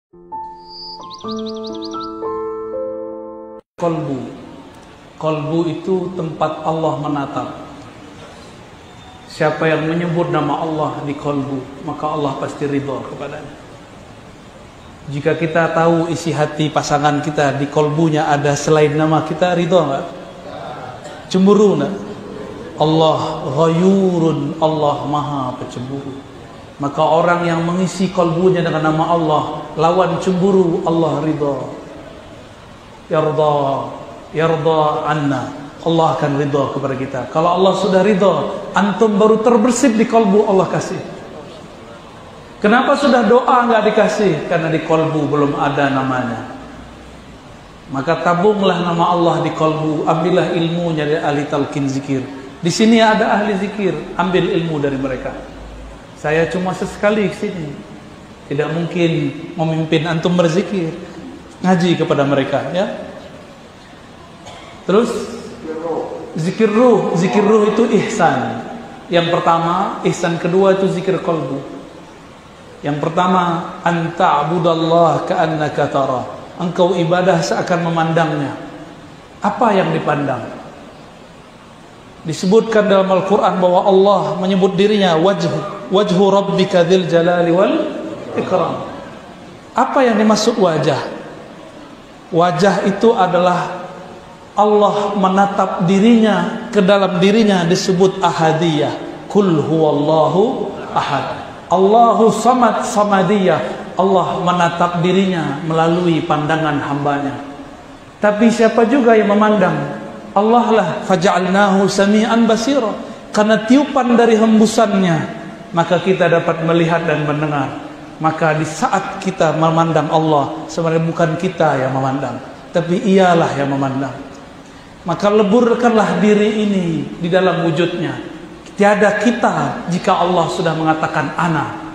Kolbu. Kolbu itu tempat Allah menatap. Siapa yang menyebut nama Allah di kolbu, maka Allah pasti ridha kepadanya. Jika kita tahu isi hati pasangan kita di kolbunya ada selain nama kita, ridha enggak? Cemburu enggak? Allah ghayurun, Allah maha pencemburu. Maka orang yang mengisi kolbunya dengan nama Allah, lawan cemburu, Allah ridha. Yarda anna, Allah akan ridha kepada kita. Kalau Allah sudah ridha, antum baru terbersih di kolbu, Allah kasih. Kenapa sudah doa nggak dikasih? Karena di kolbu belum ada namanya. Maka tabunglah nama Allah di kolbu, ambillah ilmunya dari ahli talqin zikir. Di sini ada ahli zikir, ambil ilmu dari mereka. Saya cuma sesekali ke sini, tidak mungkin memimpin antum berzikir. Ngaji kepada mereka, ya. Terus zikir ruh itu ihsan. Yang pertama, ihsan kedua itu zikir qalbu. Yang pertama, anta'budallah ka'annaka tara. Engkau ibadah seakan memandangnya. Apa yang dipandang? Disebutkan dalam Al-Qur'an bahwa Allah menyebut dirinya wajhu rabbika dzil jalali wal ikram. Apa yang dimaksud wajah? Wajah itu adalah Allah menatap dirinya, ke dalam dirinya disebut ahadiyah. Kul huwallahu ahad. Allahu samad samadiyah. Allah menatap dirinya melalui pandangan hambanya. Tapi siapa juga yang memandang? Allah lah. Faja'alnahu sami'an basira. Karena tiupan dari hembusannya, maka kita dapat melihat dan mendengar. Maka di saat kita memandang Allah, sebenarnya bukan kita yang memandang, tapi ialah yang memandang. Maka leburkanlah diri ini di dalam wujudnya. Tiada kita jika Allah sudah mengatakan ana.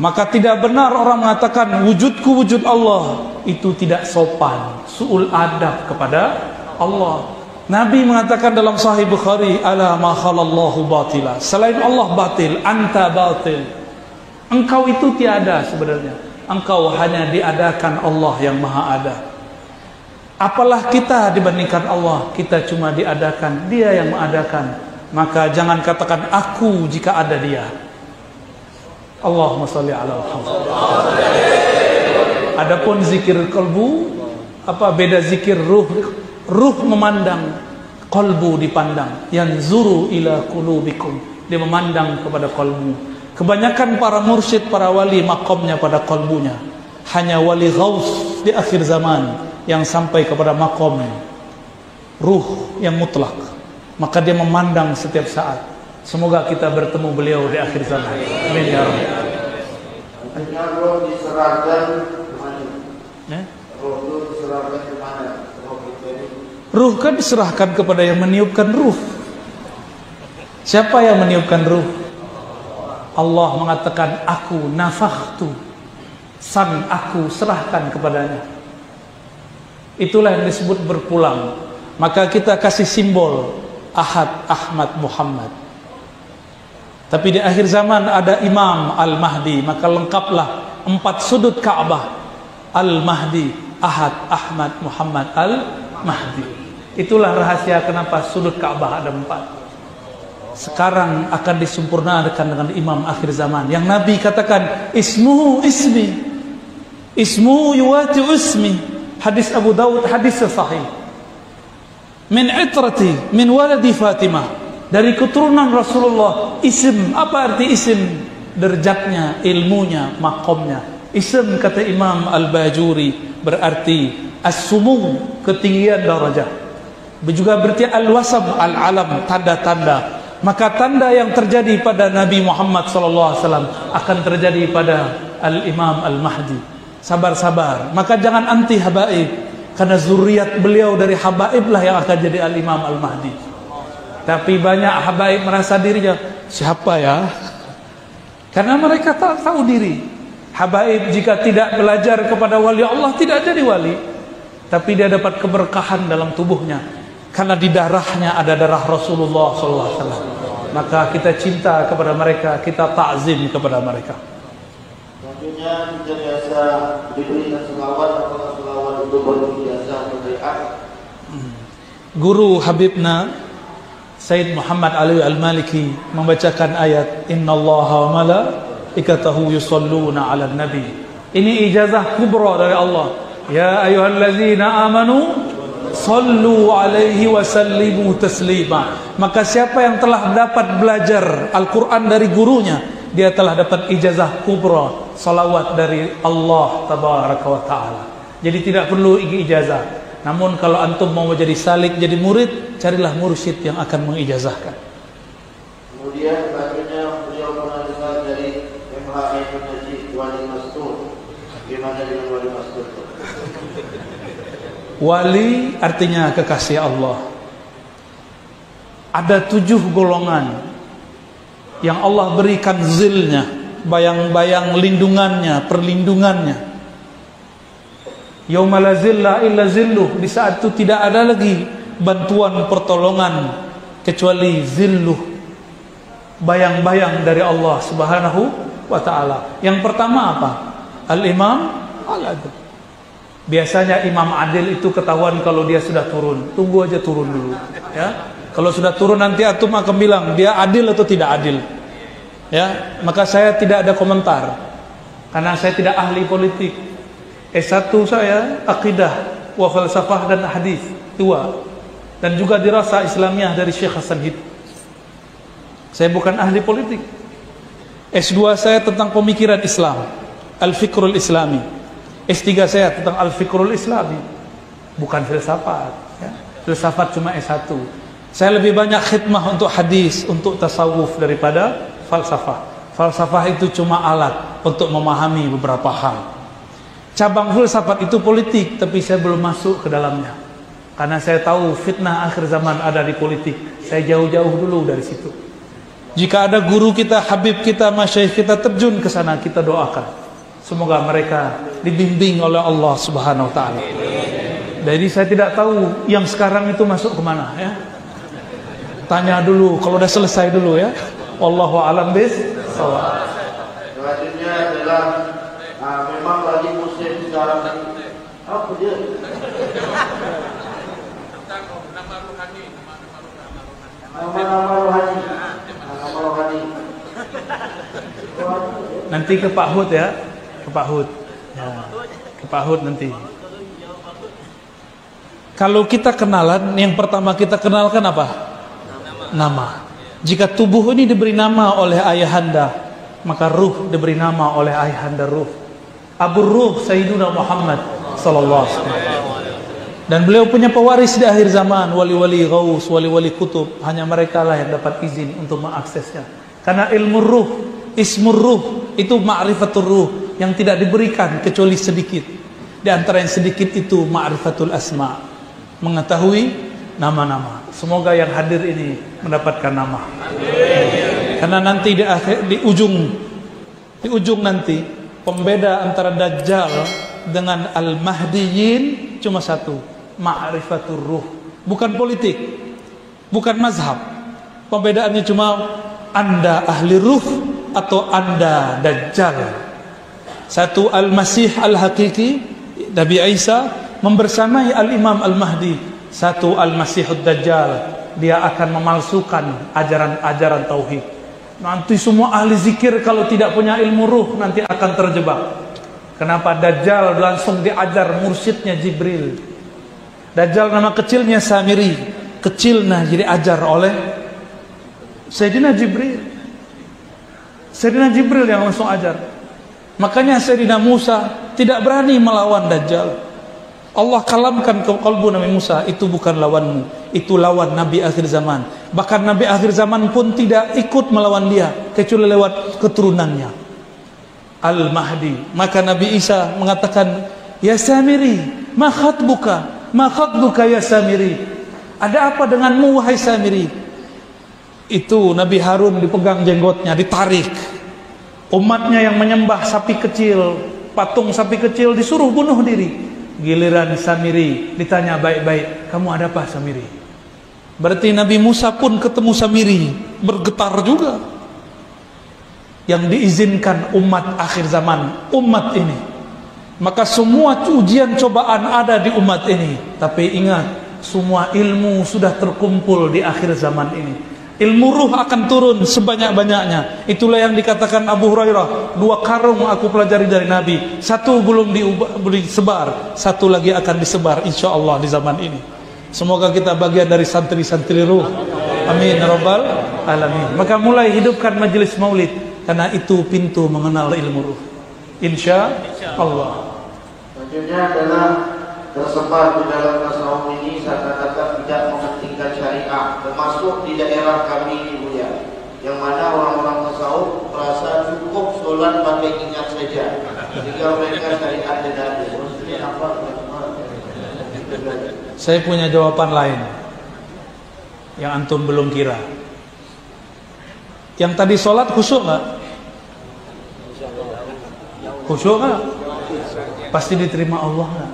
Maka tidak benar orang mengatakan wujudku wujud Allah. Itu tidak sopan, su'ul adab kepada Allah. Nabi mengatakan dalam Sahih Bukhari, ala ma khalallahu batila. Selain Allah batil, anta batil. Engkau itu tiada sebenarnya. Engkau hanya diadakan Allah yang maha ada. Apalah kita dibandingkan Allah? Kita cuma diadakan, Dia yang mengadakan. Maka jangan katakan aku jika ada Dia. Allahumma sholli ala Muhammad. Adapun zikir kalbu, apa beda zikir ruh? Ruh memandang, kalbu dipandang. Yanzuru ila qulubikum. Dia memandang kepada kalbu. Kebanyakan para mursyid, para wali makomnya pada kalbunya. Hanya wali ghaus di akhir zaman yang sampai kepada makom ruh yang mutlak. Maka dia memandang setiap saat. Semoga kita bertemu beliau di akhir zaman. Amin ya Rabbi. Roh diserahkan kemana? Roh diserahkan kemana? Ruh kan diserahkan kepada yang meniupkan ruh. Siapa yang meniupkan ruh? Allah mengatakan aku nafakhtu, sang aku serahkan kepadanya. Itulah yang disebut berpulang. Maka kita kasih simbol Ahad, Ahmad, Muhammad. Tapi di akhir zaman ada Imam Al-Mahdi, maka lengkaplah 4 sudut Ka'bah. Al-Mahdi, Ahad, Ahmad, Muhammad, Al-Mahdi. Itulah rahasia kenapa sudut Ka'bah ada 4. Sekarang akan disempurnakan dengan imam akhir zaman yang Nabi katakan ismuhu ismi, ismuhu yuwati ismi. Hadis Abu Dawud, hadis sahih. Min itrati min waladi Fatimah, dari keturunan Rasulullah. Isim, apa arti isim? Derajatnya, ilmunya, makomnya. Isim kata Imam Al-Bajuri berarti as-sumu, ketinggian darajah. Juga berarti al-wasam, al-alam, tanda-tanda. Maka tanda yang terjadi pada Nabi Muhammad SAW akan terjadi pada Al-Imam Al-Mahdi. Sabar-sabar. Maka jangan anti habaib, karena zuriat beliau dari habaib lah yang akan jadi Al-Imam Al-Mahdi. Tapi banyak habaib merasa dirinya siapa ya? Karena mereka tak tahu diri. Habaib jika tidak belajar kepada wali Allah tidak jadi wali. Tapi dia dapat keberkahan dalam tubuhnya, karena di darahnya ada darah Rasulullah SAW. Maka kita cinta kepada mereka, kita ta'zim kepada mereka. Maksudnya kita biasa diberikan selawat atau selawat itu berbiasa atau baiat. Guru Habibna Sayyid Muhammad Ali Al-Maliki membacakan ayat Innallaha wa malaikatahu yusalluna 'alan nabi. Ini ijazah kubra dari Allah. Ya ayyuhallazina amanu sallu alaihi wa sallimu taslima. Maka siapa yang telah dapat belajar Al-Quran dari gurunya, dia telah dapat ijazah kubra, salawat dari Allah tabaraka wa ta'ala. Jadi tidak perlu ijazah. Namun kalau antum mau jadi salik, jadi murid, carilah mursyid yang akan mengijazahkan. Kemudian selanjutnya beliau pernah dengar dari MHI Najib Wali Mastur. Gimana dengan Wali Mastur? Wali artinya kekasih Allah. Ada 7 golongan yang Allah berikan zilnya, bayang-bayang lindungannya, perlindungannya. Yauma la zilla illa zilluh, di saat itu tidak ada lagi bantuan pertolongan kecuali zilluh, bayang-bayang dari Allah Subhanahu wa taala. Yang pertama apa? Al-Imam Al-Adil. Biasanya imam adil itu ketahuan kalau dia sudah turun. Tunggu aja turun dulu, ya. Kalau sudah turun nanti antum akan bilang dia adil atau tidak adil. Ya, maka saya tidak ada komentar karena saya tidak ahli politik. S1 saya akidah wa falsafah dan hadis 2 dan juga dirasa Islamiyah dari Syekh Hasan Hid. Saya bukan ahli politik. S2 saya tentang pemikiran Islam, Al-Fikrul Islami. S3 saya tentang Al-Fikrul Islami, bukan filsafat, ya. Filsafat cuma S1. Saya lebih banyak khidmah untuk hadis, untuk tasawuf daripada falsafah. Falsafah itu cuma alat untuk memahami beberapa hal. Cabang filsafat itu politik, tapi saya belum masuk ke dalamnya. Karena saya tahu fitnah akhir zaman ada di politik. Saya jauh-jauh dulu dari situ. Jika ada guru kita, habib kita, masyayikh kita terjun ke sana, kita doakan. Semoga mereka dibimbing oleh Allah Subhanahu wa taala. Jadi saya tidak tahu yang sekarang itu masuk kemana, ya. Tanya dulu kalau udah selesai dulu, ya. Wallahu a'lam bis-shawab. Selanjutnya adalah memang lagi musim sekarang apa dia? Nama-nama rohani. Nama rohani. Nanti ke Pak Hud, ya. Ke Pak Hud, ya. Ke Pak Hud nanti. Kalau kita kenalan, yang pertama kita kenalkan apa? Nama. Jika tubuh ini diberi nama oleh ayahanda, maka ruh diberi nama oleh ayahanda ruh. Abu Ruh Sayyiduna Muhammad sallallahu alaihi wasallam. Dan beliau punya pewaris di akhir zaman, wali-wali ghaus, wali-wali kutub. Hanya mereka lah yang dapat izin untuk mengaksesnya. Karena ilmu ruh, ismur ruh, itu ma'rifatul ruh yang tidak diberikan kecuali sedikit. Di antara yang sedikit itu ma'rifatul asma, mengetahui nama-nama. Semoga yang hadir ini mendapatkan nama. Karena nanti di ujung nanti pembeda antara Dajjal dengan Al-Mahdiyin cuma satu, ma'rifatul ruh. Bukan politik, bukan mazhab. Pembedaannya cuma Anda ahli ruh atau Anda Dajjal. Satu Al-Masih Al-Hakiki, Nabi Isa membersamai Al-Imam Al-Mahdi. Satu Al-Masihud Dajjal, dia akan memalsukan ajaran-ajaran tauhid. Nanti semua ahli zikir kalau tidak punya ilmu ruh nanti akan terjebak. Kenapa? Dajjal langsung diajar mursyidnya Jibril. Dajjal nama kecilnya Samiri, kecilnya jadi ajar oleh Sayyidina Jibril. Sayyidina Jibril yang langsung ajar. Makanya Sayyidina Musa tidak berani melawan Dajjal. Allah kalamkan ke kalbu Nabi Musa, itu bukan lawanmu, itu lawan Nabi akhir zaman. Bahkan Nabi akhir zaman pun tidak ikut melawan dia kecuali lewat keturunannya Al-Mahdi. Maka Nabi Isa mengatakan, ya Samiri, ma khatbuka ya Samiri, ada apa denganmu wahai Samiri? Itu Nabi Harun dipegang jenggotnya, ditarik. Umatnya yang menyembah sapi kecil, patung sapi kecil, disuruh bunuh diri. Giliran Samiri ditanya baik-baik, kamu ada apa Samiri? Berarti Nabi Musa pun ketemu Samiri, bergetar juga. yang diizinkan umat akhir zaman, umat ini. Maka semua ujian cobaan ada di umat ini. Tapi ingat, semua ilmu sudah terkumpul di akhir zaman ini. Ilmu ruh akan turun sebanyak-banyaknya. Itulah yang dikatakan Abu Hurairah, 2 karung aku pelajari dari Nabi, 1 belum disebar, 1 lagi akan disebar insya Allah di zaman ini. Semoga kita bagian dari santri-santri ruh. Amin ya rabbal alamin. Maka mulai hidupkan majelis maulid, karena itu pintu mengenal ilmu ruh, insya Allah. Selanjutnya adalah tersebar di dalam tasawuf ini seakan-akan tidak mementingkan syariah, termasuk di daerah kami ini Buya, yang mana orang-orang tasawuf merasa cukup sholat pakai ingat saja, sehingga mereka syariat tidak ada. Maksudnya apa? Saya punya jawaban lain yang antum belum kira. Yang tadi sholat khusyuk nggak? Khusyuk nggak? Pasti diterima Allah nggak?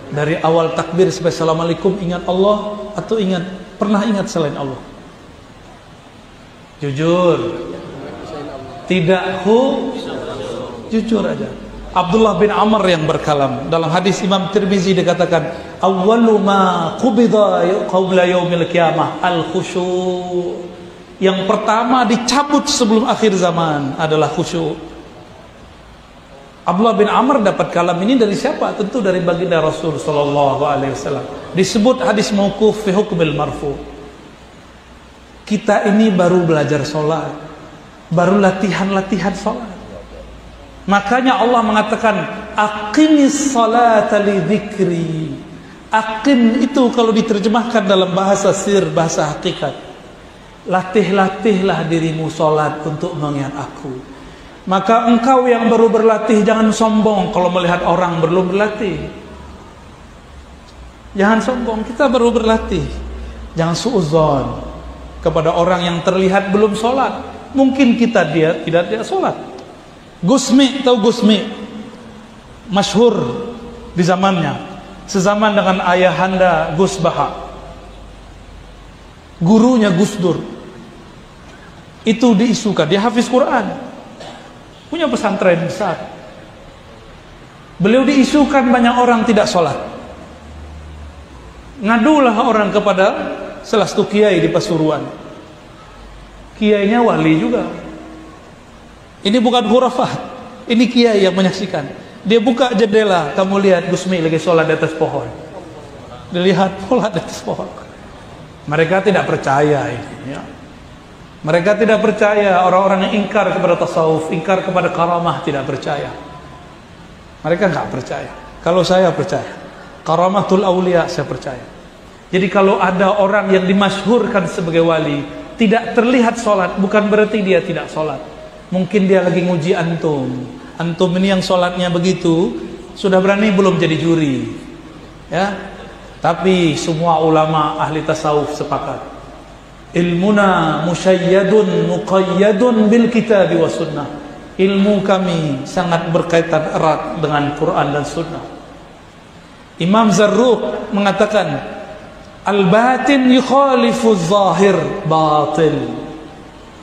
Dari awal takbir sampai assalamualaikum ingat Allah atau pernah ingat selain Allah? Jujur. Tidak jujur aja. Abdullah bin Amr yang berkalam dalam hadis Imam Tirmizi dikatakan, awwalu ma qubida qabla yaumil qiyamah al-khusyu'. Yang pertama dicabut sebelum akhir zaman adalah khusyuk. Abdullah bin Amr dapat kalam ini dari siapa? Tentu dari baginda Rasul sallallahu alaihi wasallam. Disebut hadis mauquf fi hukmil marfu. Kita ini baru belajar sholat, baru latihan sholat. Makanya Allah mengatakan aqimis salata li dzikri. Aqim itu kalau diterjemahkan dalam bahasa sir, bahasa hakikat, latih-latihlah dirimu sholat untuk mengingat aku. Maka engkau yang baru berlatih jangan sombong kalau melihat orang belum berlatih. Jangan sombong, kita baru berlatih. Jangan suudzon kepada orang yang terlihat belum sholat. Mungkin dia tidak sholat. Gusmi, tahu Gusmi? Masyhur di zamannya, sezaman dengan ayahanda Gus Baha, gurunya Gus Dur. Itu diisukan, dia hafiz Quran, punya pesantren besar. Beliau diisukan banyak orang tidak sholat. Ngadulah orang kepada salah satu kiai di Pasuruan. Kiainya wali juga. Ini bukan khurafat, ini kiai yang menyaksikan. Dia buka jendela, kamu lihat Gusmi lagi sholat di atas pohon. Dilihat sholat di atas pohon. Mereka tidak percaya ini, ya. Mereka tidak percaya, orang-orang yang ingkar kepada tasawuf, ingkar kepada karamah, tidak percaya. Mereka nggak percaya. Kalau saya percaya, karamatul aulia saya percaya. Jadi kalau ada orang yang dimasyhurkan sebagai wali, tidak terlihat sholat, bukan berarti dia tidak sholat. Mungkin dia lagi nguji antum. Antum ini yang sholatnya begitu, sudah berani belum jadi juri, ya? Tapi semua ulama ahli tasawuf sepakat, ilmuna musyayyadun muqayyadun bil kitab wa sunnah. Ilmu kami sangat berkaitan erat dengan Quran dan sunnah. Imam Zarruq mengatakan, al-batin yukhalifu zahir batil.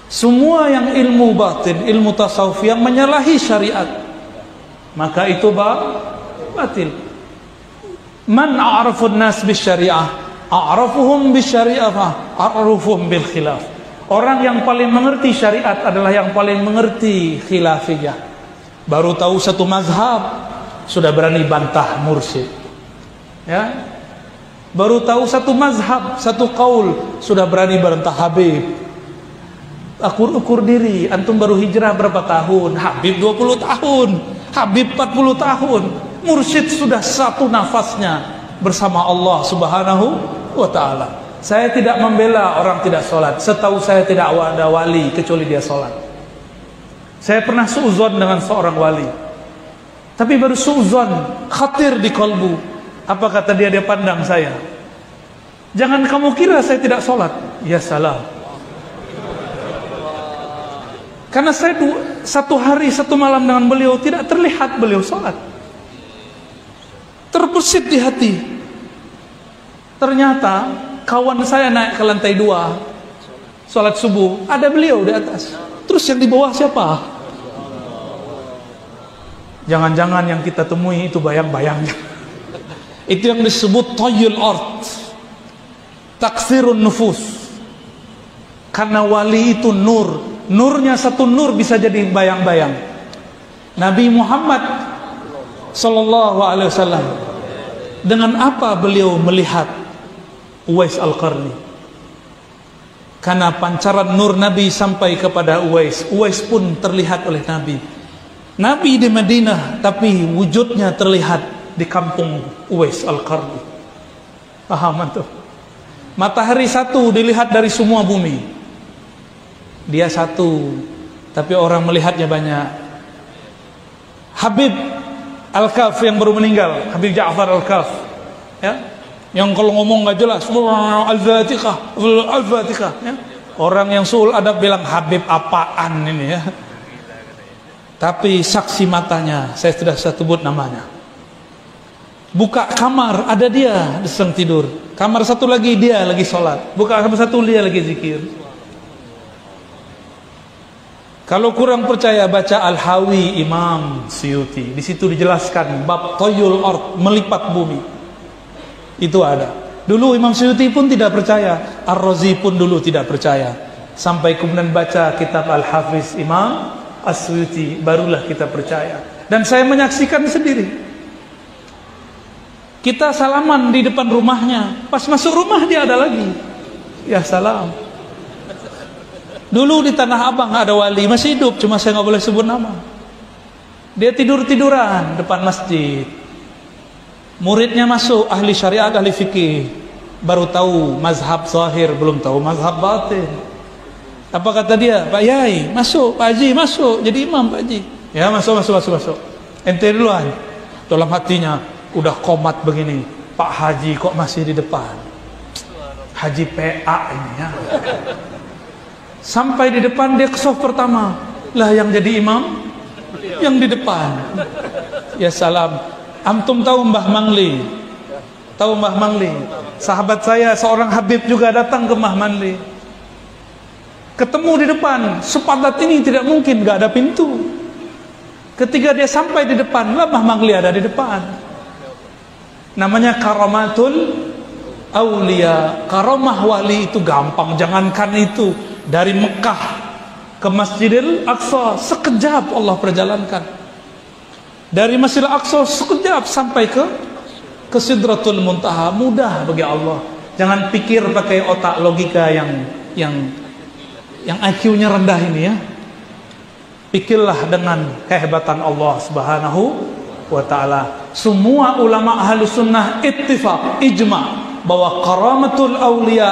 Semua yang ilmu batin, ilmu tasawuf yang menyalahi syariat, maka itu batil. Man a'rafun nas bisyariah, a'rafuhum bisyariah, a'rafuhum bil khilaf. Orang yang paling mengerti syariat adalah yang paling mengerti khilafiyah. Baru tahu satu mazhab, sudah berani bantah mursyid, ya. Baru tahu satu mazhab, satu qaul, sudah berani bantah Habib. Ukur diri, antum baru hijrah berapa tahun? Habib 20 tahun, Habib 40 tahun. Mursyid sudah satu nafasnya bersama Allah Subhanahu wa ta'ala. Saya tidak membela orang tidak sholat. Setahu saya tidak ada wali kecuali dia sholat. Saya pernah suudzon dengan seorang wali, tapi baru suudzon, khatir di kalbu. Apa kata dia pandang saya, jangan kamu kira saya tidak sholat. Ya salam. Karena saya satu hari satu malam dengan beliau tidak terlihat beliau sholat. Terbesit di hati. Ternyata kawan saya naik ke lantai 2 sholat subuh, ada beliau di atas. Terus yang di bawah siapa? Jangan-jangan yang kita temui itu bayang-bayangnya. Itu yang disebut toyul art, taksirun nufus. Karena wali itu nur, nurnya satu nur bisa jadi bayang-bayang. Nabi Muhammad Sallallahu Alaihi Wasallam, dengan apa beliau melihat Uwais Al-Qarni? Karena pancaran nur Nabi sampai kepada Uwais, Uwais pun terlihat oleh Nabi. Nabi di Madinah, tapi wujudnya terlihat di kampung Uwais Al-Qarni. Paham tuh? Matahari satu dilihat dari semua bumi. Dia satu, tapi orang melihatnya banyak. Habib Al-Kaf yang baru meninggal, Habib Ja'far Al-Kaf, ya, yang kalau ngomong nggak jelas, Al-Fatihah, Al-Fatihah, ya. Orang yang sul adab bilang Habib apaan ini ya. Tapi saksi matanya, saya sudah sebut namanya. Buka kamar, ada dia sedang tidur. Kamar satu lagi dia lagi sholat. Buka kamar satu dia lagi zikir. Kalau kurang percaya baca Al-Hawi Imam Suyuti. Di situ dijelaskan bab toyul ard, melipat bumi. Itu ada. Dulu Imam Suyuti pun tidak percaya, Ar-Razi pun dulu tidak percaya. Sampai kemudian baca kitab Al-Hafiz Imam As-Suyuti, barulah kita percaya. Dan saya menyaksikan sendiri. Kita salaman di depan rumahnya, pas masuk rumah dia ada lagi. Ya salam. Dulu di Tanah Abang ada wali masih hidup, cuma saya nggak boleh sebut nama. Dia tidur-tiduran depan masjid. Muridnya masuk, ahli syariat, ahli fikih, baru tahu mazhab zahir, belum tahu mazhab batin. Apa kata dia? Pak Yai masuk, Pak Haji masuk, jadi imam Pak Haji. Ya masuk. Ente duluan. Dalam hatinya udah komat begini, Pak Haji kok masih di depan? Haji PA ini ya. Sampai di depan dia ke soft pertama, lah yang jadi imam yang di depan. Ya salam. Antum tahu Mbah Mangli? Tahu Mbah Mangli? Sahabat saya seorang Habib juga datang ke Mbah Mangli. Ketemu di depan, sepadat ini tidak mungkin gak ada pintu. Ketika dia sampai di depan, lah Mbah Mangli ada di depan. Namanya karamatul aulia. Karamah wali itu gampang, jangankan itu. Dari Mekah ke Masjidil Aqsa sekejap Allah perjalankan. Dari Masjidil Aqsa sekejap sampai ke Sidratul Muntaha, mudah bagi Allah. Jangan pikir pakai otak logika yang IQ-nya rendah ini ya. Pikirlah dengan kehebatan Allah Subhanahu wa ta'ala. Semua ulama ahlu sunnah ittifaq, ijma' bahwa karamatul aulia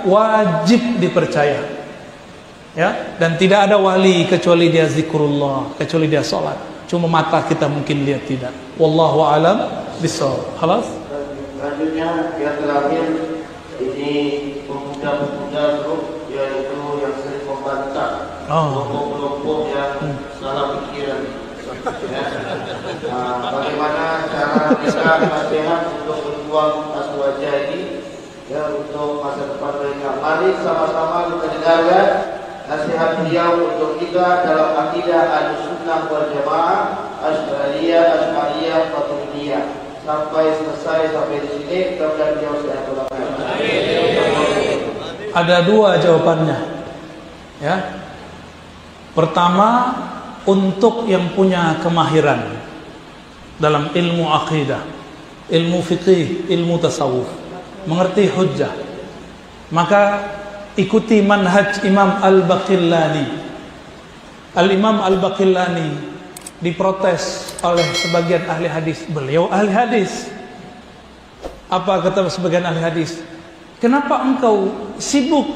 wajib dipercaya. Ya, dan tidak ada wali kecuali dia zikrullah, kecuali dia salat. Cuma mata kita mungkin lihat tidak. Wallahu a'lam bishawab. Khalas? Selanjutnya yang terakhir ini pemuda-pemuda grup yaitu yang sering membantah kelompok-kelompok yang salah pikiran. Ya. Bagaimana cara kita nasihat untuk berjuang aswaja ini ya, untuk masa depan mereka. Mari sama-sama kita dengarkan nasihat beliau untuk kita dalam akidah Ahlussunnah wal Jamaah, Asy'ariyah, Maturidiyah. Sampai selesai sampai di sini, mudah-mudahan beliau sudah berlaku. Ada dua jawabannya. Ya. Pertama, untuk yang punya kemahiran dalam ilmu akidah, ilmu fikih, ilmu tasawuf, mengerti hujjah, maka ikuti manhaj Imam Al-Baqillani. Al-Imam Al-Baqillani diprotes oleh sebagian ahli hadis. Beliau ahli hadis. Apa kata sebagian ahli hadis? Kenapa engkau sibuk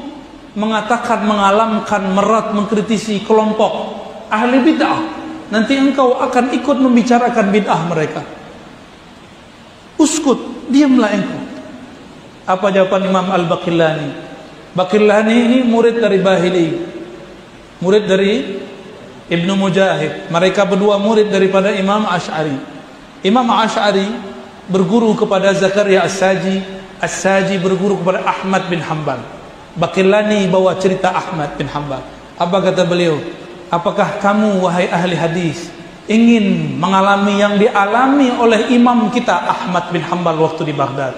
mengatakan, mengalamkan, merat, mengkritisi kelompok ahli bid'ah? Nanti engkau akan ikut membicarakan bid'ah mereka. Uskut, diamlah engkau. Apa jawaban Imam Al-Baqillani? Baqillani ini murid dari Bahili, murid dari Ibnu Mujahid. Mereka berdua murid daripada Imam Asy'ari. Imam Asy'ari berguru kepada Zakaria As-Saji, As-Saji berguru kepada Ahmad bin Hanbal. Baqillani bawa cerita Ahmad bin Hanbal. Apa kata beliau? Apakah kamu wahai ahli hadis ingin mengalami yang dialami oleh imam kita Ahmad bin Hanbal waktu di Baghdad?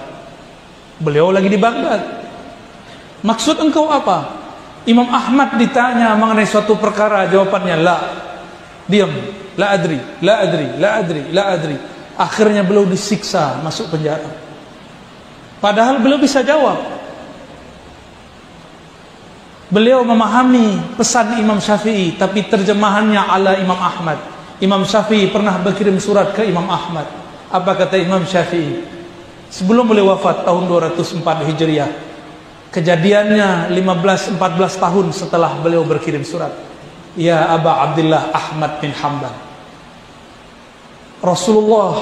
Beliau lagi di Baghdad. Maksud engkau apa? Imam Ahmad ditanya mengenai suatu perkara, jawabannya la. Diam, la adri, la adri, la adri, la adri. Akhirnya beliau disiksa, masuk penjara. Padahal beliau bisa jawab. Beliau memahami pesan Imam Syafi'i, tapi terjemahannya ala Imam Ahmad. Imam Syafi'i pernah berkirim surat ke Imam Ahmad. Apa kata Imam Syafi'i? Sebelum beliau wafat tahun 204 Hijriah. Kejadiannya 14 tahun setelah beliau berkirim surat. Ya Aba Abdullah Ahmad bin Hanbal, Rasulullah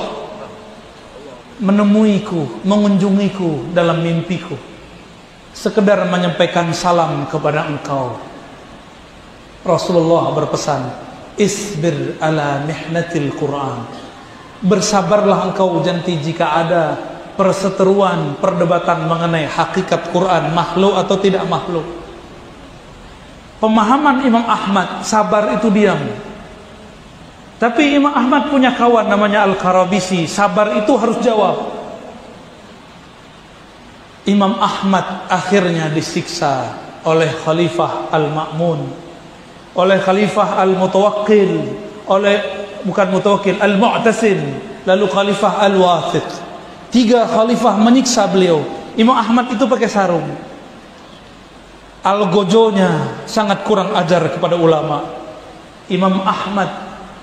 menemuiku, mengunjungiku dalam mimpiku, sekedar menyampaikan salam kepada engkau. Rasulullah berpesan, isbir ala mihnatil Quran. Bersabarlah engkau janti jika ada perseteruan, perdebatan mengenai hakikat Quran, makhluk atau tidak makhluk. Pemahaman Imam Ahmad, sabar itu diam. Tapi Imam Ahmad punya kawan namanya Al-Karabisi, sabar itu harus jawab. Imam Ahmad akhirnya disiksa oleh Khalifah Al-Ma'mun, oleh Khalifah Al-Mutawakkil, oleh Al-Mu'tasim, lalu Khalifah Al-Wathiq. 3 khalifah menyiksa beliau. Imam Ahmad itu pakai sarung. Algojonya sangat kurang ajar kepada ulama. Imam Ahmad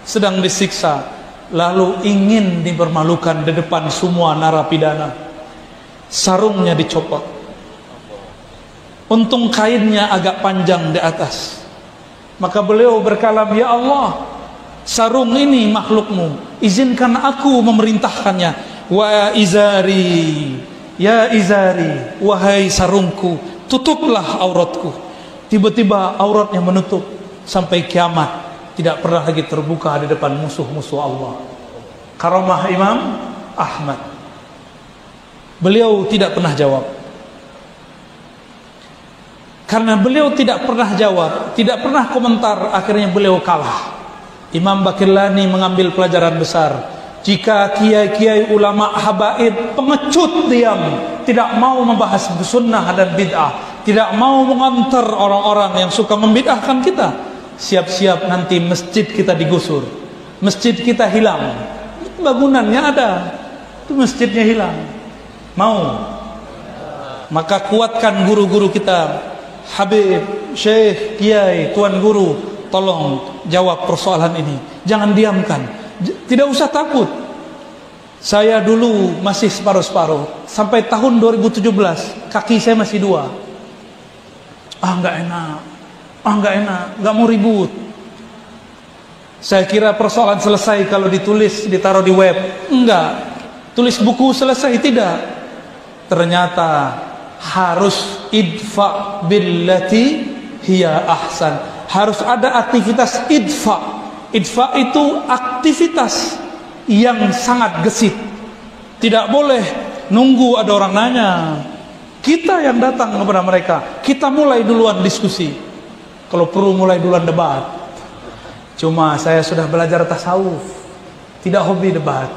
sedang disiksa, lalu ingin dipermalukan di depan semua narapidana. Sarungnya dicopot. Untung kainnya agak panjang di atas. Maka beliau berkalam, ya Allah, sarung ini makhlukmu, izinkan aku memerintahkannya. Wa izari, ya izari, wahai sarungku, tutuplah auratku. Tiba-tiba auratnya menutup sampai kiamat, tidak pernah lagi terbuka di depan musuh-musuh Allah. Karamah Imam Ahmad. Beliau tidak pernah jawab. Karena beliau tidak pernah jawab, tidak pernah komentar, akhirnya beliau kalah. Imam Baqillani mengambil pelajaran besar. Jika kiai-kiai ulama habaib pengecut diam, tidak mau membahas sunnah dan bid'ah, tidak mau mengantar orang-orang yang suka membid'ahkan kita, siap-siap nanti masjid kita digusur, masjid kita hilang. Bangunannya ada, itu masjidnya hilang. Mau? Maka kuatkan guru-guru kita, Habib, Syekh, Kiai, Tuan Guru, tolong jawab persoalan ini. Jangan diamkan. Tidak usah takut. Saya dulu masih separuh-separuh. Sampai tahun 2017 kaki saya masih 2. Nggak enak, nggak mau ribut. Saya kira persoalan selesai kalau ditulis, ditaruh di web. Enggak. Tulis buku selesai, tidak. Ternyata harus idfa billati hiya ahsan. Harus ada aktivitas idfa. Idfa itu aktivitas yang sangat gesit. Tidak boleh nunggu ada orang nanya. Kita yang datang kepada mereka. Kita mulai duluan diskusi. Kalau perlu mulai duluan debat. Cuma saya sudah belajar tasawuf, tidak hobi debat.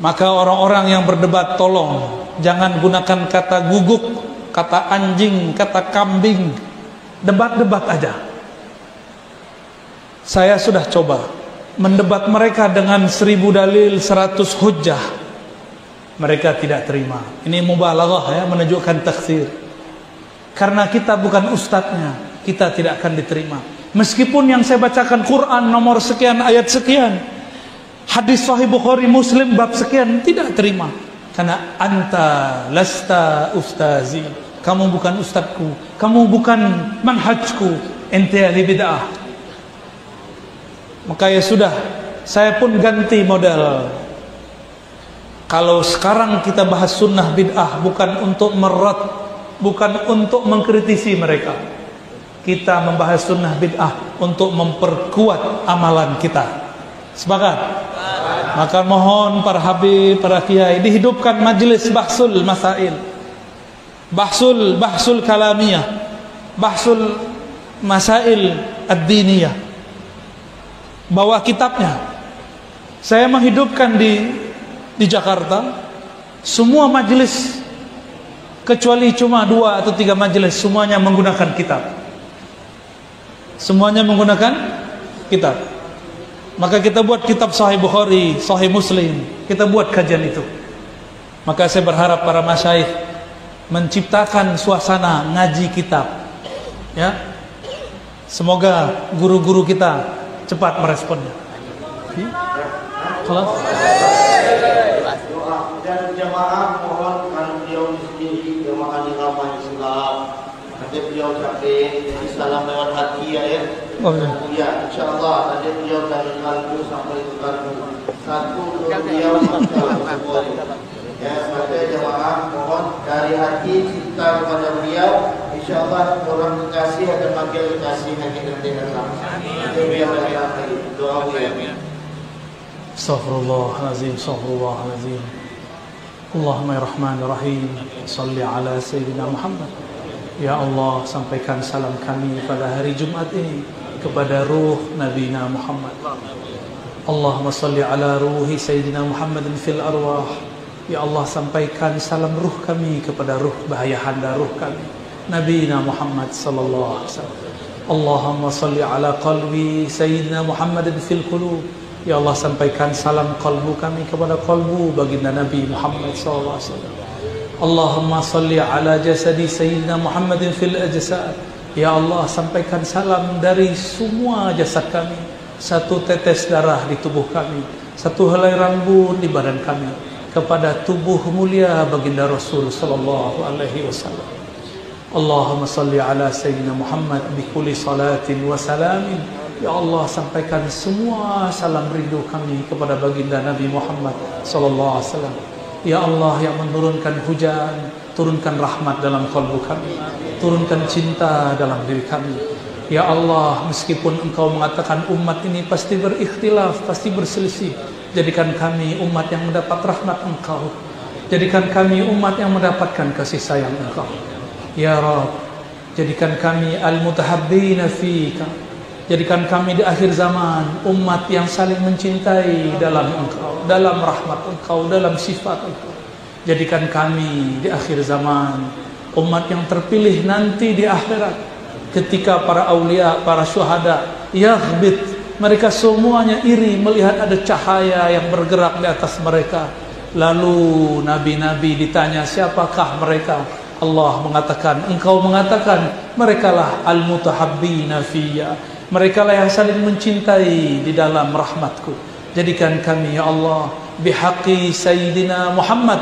Maka orang-orang yang berdebat tolong jangan gunakan kata guguk, kata anjing, kata kambing. Debat-debat aja. Saya sudah coba mendebat mereka dengan 1000 dalil, 100 hujjah. Mereka tidak terima. Ini mubalaghah ya, menunjukkan taksir. Karena kita bukan ustadznya, kita tidak akan diterima. Meskipun yang saya bacakan Quran nomor sekian, ayat sekian, hadis Sahih Bukhari Muslim bab sekian, tidak terima. Karena anta lasta ustazi. Kamu bukan ustadzku, kamu bukan manhajku, ente ahli bid'ah. Maka ya sudah, saya pun ganti model. Kalau sekarang kita bahas sunnah bid'ah, bukan untuk merat, bukan untuk mengkritisi mereka. Kita membahas sunnah bid'ah untuk memperkuat amalan kita. Sepakat? Maka mohon para habib, para kiai, dihidupkan majelis bahsul masail. Bahsul kalamiyah. Bahsul Masail ad-diniyah. Bawa kitabnya. Saya menghidupkan di Jakarta semua majelis kecuali cuma 2 atau 3 majelis, semuanya menggunakan kitab. Semuanya menggunakan kitab. Maka kita buat kitab Sahih Bukhari, Sahih Muslim. Kita buat kajian itu. Maka saya berharap para masyayikh menciptakan suasana ngaji kitab. Ya. Semoga guru-guru kita cepat meresponnya. Kelas. Dan jamaah mohon kalau beliau sendiri jamaah di ramai Islam. Nanti beliau sampai jadi salam lewat hati ya. Ya, insyaallah nanti beliau dari kalbu sampai ke kalbu. Satu beliau sampai ya, maka jamaah mohon dari hati cinta kepada beliau. InsyaAllah orang kekasih akan panggil kekasih nanti datang. Beliau datang lagi. Doa beliau. Astaghfirullahalazim, astaghfirullahalazim. Allahumma ya Rahman ya Rahim, salli ala Sayyidina Muhammad. Ya Allah, sampaikan salam kami pada hari Jumat ini kepada ruh Nabi Muhammad. Allahumma salli ala ruhi Sayyidina Muhammadin fil arwah. Ya Allah, sampaikan salam ruh kami kepada ruh bahayahanda ruh kami Nabi Muhammad sallallahu alaihi wasallam. Allahumma salli ala qalbi Sayyidina Muhammadin fil qulub. Ya Allah, sampaikan salam kalbu kami kepada kalbu baginda Nabi Muhammad SAW. Allahumma salli ala jasadi Sayyidina Muhammadin fil ajsad. Ya Allah, sampaikan salam dari semua jasad kami. Satu tetes darah di tubuh kami, satu helai rambut di badan kami, kepada tubuh mulia baginda Rasul sallallahu alaihi wasallam. Allahumma salli ala Sayyidina Muhammad bi kulli salatin wa salamin. Ya Allah, sampaikan semua salam rindu kami kepada baginda Nabi Muhammad sallallahu alaihi wasallam. Ya Allah yang menurunkan hujan, turunkan rahmat dalam kalbu kami, turunkan cinta dalam diri kami. Ya Allah, meskipun Engkau mengatakan umat ini pasti berikhtilaf, pasti berselisih, jadikan kami umat yang mendapat rahmat Engkau. Jadikan kami umat yang mendapatkan kasih sayang Engkau. Ya Rabb, jadikan kami al-mutahabbina fika. Jadikan kami di akhir zaman umat yang saling mencintai dalam Engkau, dalam rahmat Engkau, dalam sifat Engkau. Jadikan kami di akhir zaman umat yang terpilih nanti di akhirat, ketika para aulia, para syuhada yaghbit, mereka semuanya iri melihat ada cahaya yang bergerak di atas mereka. Lalu nabi-nabi ditanya, siapakah mereka? Allah mengatakan, Engkau mengatakan, merekalah al-mutahabbina fiyya. Mereka lah yang saling mencintai di dalam rahmatku. Jadikan kami ya Allah bihaqqi Sayyidina Muhammad,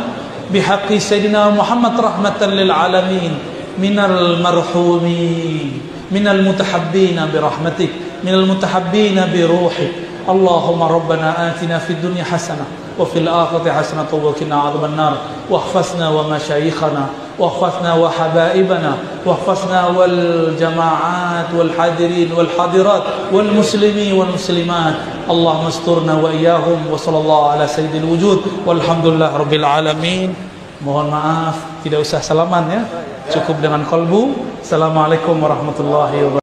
bihaqqi Sayyidina Muhammad rahmatan lil alamin, minal marhumin, minal mutahabbina birahmatik, minal mutahabbina biruhik. Allahumma rabbana atina fid dunya hasanah wa fil akhirati hasanah wa qina adzaban nar. Wahfazna wa masyayikhana واحفظنا وحبائبنا واحفظنا والجماعات والحاضرين والحاضرات والمسلمين والمسلمات اللهم استرنا وإياهم وصلى الله على سيد الوجود والحمد لله رب العالمين. Mohon maaf tidak usah salaman ya, cukup dengan kalbu. Assalamualaikum warahmatullahi wabarakatuh.